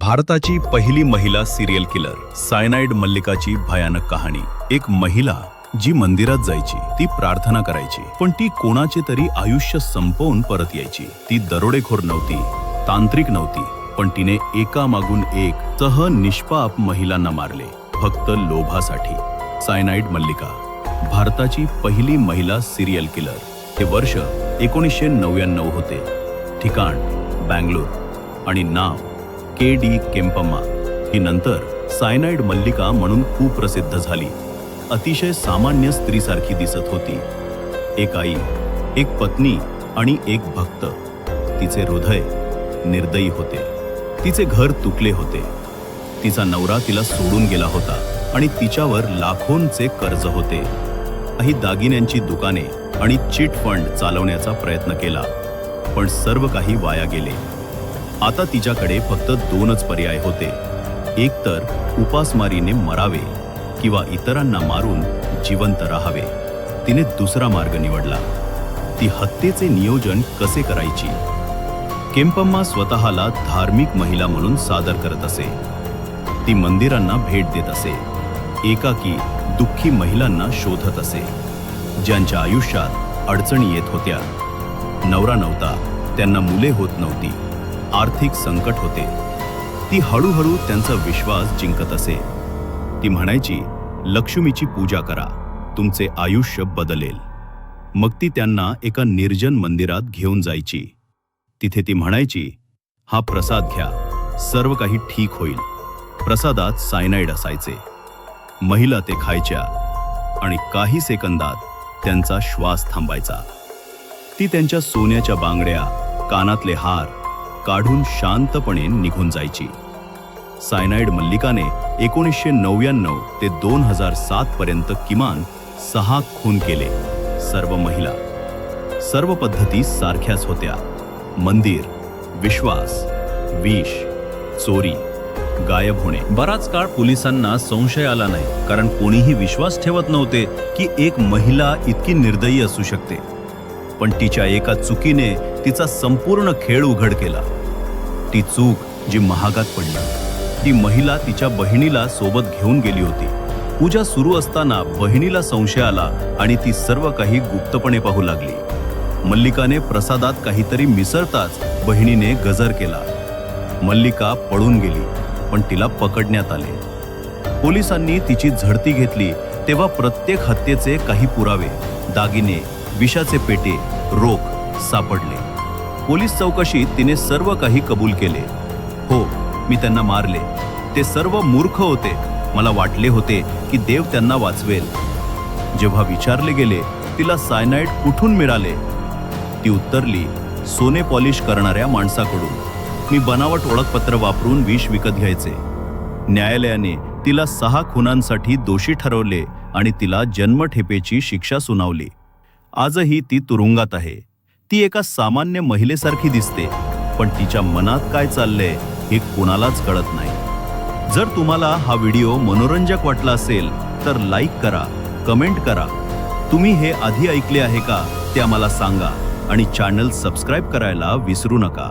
भारताची पहिली महिला सिरियल किलर सायनाइड मल्लिकाची भयानक कहाणी। एक महिला जी मंदिरात जायची, ती प्रार्थना करायची, पण ती कोणाचे तरी आयुष्य संपवून परत यायची। ती दरोडेखोर नव्हती, तांत्रिक नव्हती, पण तिने एका मागून एक निष्पाप महिलांना मारले, फक्त लोभासाठी। सायनाइड मल्लिका भारताची पहिली महिला सिरियल किलर। हे वर्ष 1999 होते। ठिकाण बँगलोर आणि नाव के.डी. केम्पम्मा। ही नंतर सायनाइड मल्लिका म्हणून खूप प्रसिद्ध झाली। अतिशय सामान्य स्त्रीसारखी दिसत होती। एक आई, एक पत्नी आणि एक भक्त। तिचे हृदय निर्दयी होते, तिचे घर तुटले होते, तिचा नवरा तिला सोडून गेला होता आणि तिच्यावर लाखोंचे कर्ज होते। काही दागिन्यांची दुकाने आणि चिट फंड चालवण्याचा प्रयत्न केला, पण सर्व काही वाया गेले। आता तिच्याकडे फक्त दोनच पर्याय होते, एक तर उपासमारीने मरावे किंवा इतरांना मारून जिवंत राहावे। तिने दुसरा मार्ग निवडला। ती हत्येचे नियोजन कसे करायची? केम्पम्मा स्वतःला धार्मिक महिला म्हणून सादर करत असे। ती मंदिरांना भेट देत असे, एकाकी दुःखी महिलांना शोधत असे, ज्यांच्या आयुष्यात अडचणी येत होत्या। नवरा नव्हता, त्यांना मुले होत नव्हती, आर्थिक संकट होते। ती हळूहळू त्यांचा विश्वास जिंकत असे। ती म्हणायची, लक्ष्मीची पूजा करा, तुमचे आयुष्य बदलेल। मग ती त्यांना एका निर्जन मंदिरात घेऊन जायची। तिथे ती म्हणायची, हा प्रसाद घ्या, सर्व काही ठीक होईल। प्रसादात सायनाइड असायचे। महिला ते खायच्या आणि काही सेकंदात त्यांचा श्वास थांबायचा। ती त्यांच्या सोन्याच्या बांगड्या, कानातले हार काढून शांतपणे निघून जायची। सायनाइड मल्लिकाने 1999 ते 2007 पर्यंत किमान 6 खून केले। सर्व महिला। सर्व पद्धती सारख्याच होत्या, मंदिर, विश्वास, विष, चोरी, गायब होणे। बराच काळ पोलिसांना संशय आला नाही, कारण कोणीही विश्वास ठेवत नव्हते की एक महिला इतकी निर्दयी असू शकते। पण तिच्या एका चुकीने तिचा संपूर्ण खेळ उघड केला। ती चूक जी महागात पडली। ती महिला तिच्या बहिणीला सोबत घेऊन गेली होती। पूजा सुरू असताना बहिणीला संशय आला आणि ती सर्व काही गुप्तपणे पाहू लागली। मल्लिकाने प्रसादात काहीतरी मिसळताच बहिणीने गजर केला। मल्लिका पळून गेली, पण तिला पकडण्यात आले। पोलिसांनी तिची झडती घेतली तेव्हा प्रत्येक हत्येचे काही पुरावे, दागिने, विषाचे पेटे, रोख सापडले। पोलीस चौकशीत तिने सर्व काही कबूल केले। हो, मी त्यांना मारले, ते सर्व मूर्ख होते, मला वाटले होते की देव त्यांना वाचवेल। जेव्हा विचारले गेले तिला सायनाइड कुठून मिळाले, ती उत्तरली, सोने पॉलिश करणाऱ्या माणसाकडून। मी बनावट ओळखपत्र वापरून विष विकत घ्यायचे। न्यायालयाने तिला 6 खुनांसाठी दोषी ठरवले आणि तिला जन्मठेपेची शिक्षा सुनावली। आजही ती तुरुंगात आहे। ती एका सामान्य महिलेसारखी दिसते, पण तिच्या मनात काय चाललंय हे कोणालाच कळत नाही। जर तुम्हाला हा व्हिडिओ मनोरंजक वाटला असेल तर लाईक करा, कमेंट करा। तुम्ही हे आधी ऐकले आहे का ते आम्हाला सांगा आणि चॅनल सबस्क्राईब करायला विसरू नका।